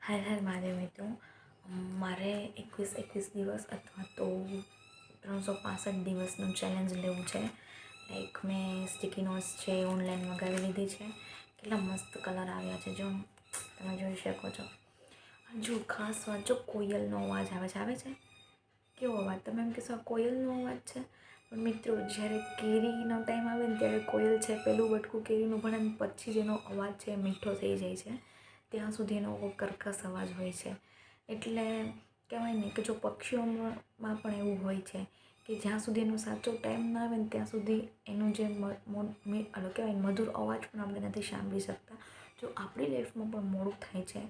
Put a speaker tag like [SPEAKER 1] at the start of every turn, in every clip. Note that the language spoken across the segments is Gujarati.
[SPEAKER 1] હર હર મહાદેવ મિત્રો, મારે 21 દિવસ અથવા તો 365 દિવસનું ચેલેન્જ લેવું છે. લાઈક મેં સ્ટિકી નોટ્સ છે ઓનલાઈન મંગાવી લીધી છે. કેટલા મસ્ત કલર આવ્યા છે, જો તમે જોઈ શકો છો. જો ખાસ વાત, જો કોયલનો અવાજ આવે છે. કેવો અવાજ? તમે એમ કહેશો કોયલનો અવાજ છે, પણ મિત્રો જ્યારે કેરીનો ટાઈમ આવે ને ત્યારે કોયલ છે પેલું બટકું કેરીનું ભણે ને પછી જેનો અવાજ છે મીઠો થઈ જાય છે, ત્યાં સુધી એનો કર્કશ અવાજ હોય છે. એટલે કહેવાય ને કે જો પક્ષીઓમાં પણ એવું હોય છે કે જ્યાં સુધી એનો સાચો ટાઈમ ના આવે ને ત્યાં સુધી એનું જે કહેવાય મધુર અવાજ પણ આપણે નથી સાંભળી શકતા. જો આપણી લાઈફમાં પણ મોડું થાય છે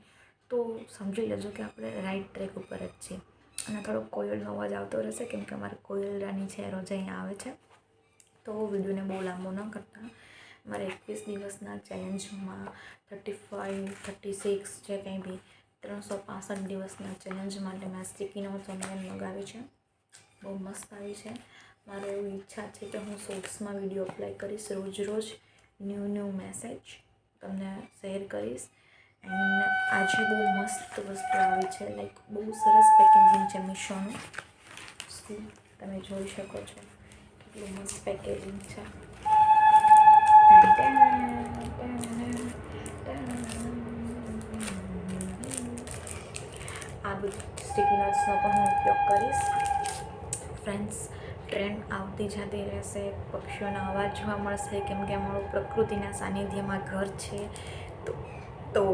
[SPEAKER 1] તો સમજી લેજો કે આપણે રાઈટ ટ્રેક ઉપર જ છીએ. અને થોડોક કોયલનો અવાજ આવતો રહેશે કેમ કે અમારે કોયલ રાની છે રોજ અહીંયા આવે છે. તો વિડીયોને બહુ લાંબો ન કરતા, મારે 21 દિવસના ચેલેન્જમાં 35, 36 જે કંઈ બી 365 દિવસના ચેલેન્જ માટે મેં સ્ટિકી નોટ્સ ઓનલાઈન મંગાવી છે. બહુ મસ્ત આવી છે. મારે એવી ઈચ્છા છે કે હું શોર્ટ્સમાં વિડીયો અપલોડ કરીશ, રોજ ન્યૂ મેસેજ તમને શેર કરીશ. એન્ડ આજે બહુ મસ્ત વસ્તુ આવી છે, લાઈક બહુ સરસ પેકેજિંગ છે મીશોનું. તમે જોઈ શકો છો કેટલું મસ્ત પેકેજિંગ છે. આ બધી સ્ટિકી નોટ્સનો પણ હું ઉપયોગ કરીશ. ફ્રેન્ડ્સ, ટ્રેન્ડ આવતી જતી રહેશે, પક્ષીઓના અવાજ જોવા મળશે કેમ કે અમારું પ્રકૃતિના સાનિધ્યમાં ઘર છે. તો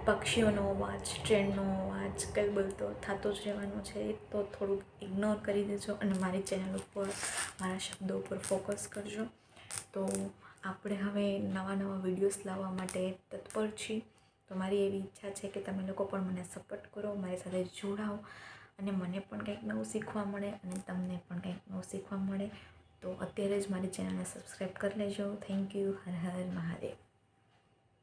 [SPEAKER 1] પક્ષીઓનો અવાજ, ટ્રેનનો અવાજ કંઈ બોલતો થતો જ રહેવાનો છે. તો થોડુંક ઇગ્નોર કરી દેજો અને મારી ચેનલ ઉપર મારા શબ્દો ઉપર ફોકસ કરજો. તો આપણે હવે નવા વિડીયોઝ લાવવા માટે તત્પર છીએ. તો મારી એવી ઈચ્છા છે કે તમે લોકો પણ મને સપોર્ટ કરો, મારી સાથે જોડાઓ અને મને પણ કંઈક નવું શીખવા મળે અને તમને પણ કંઈક નવું શીખવા મળે. તો અત્યારે જ મારી ચેનલને સબસ્ક્રાઈબ કરી લેજો. Thank you. હર હર મહાદેવ.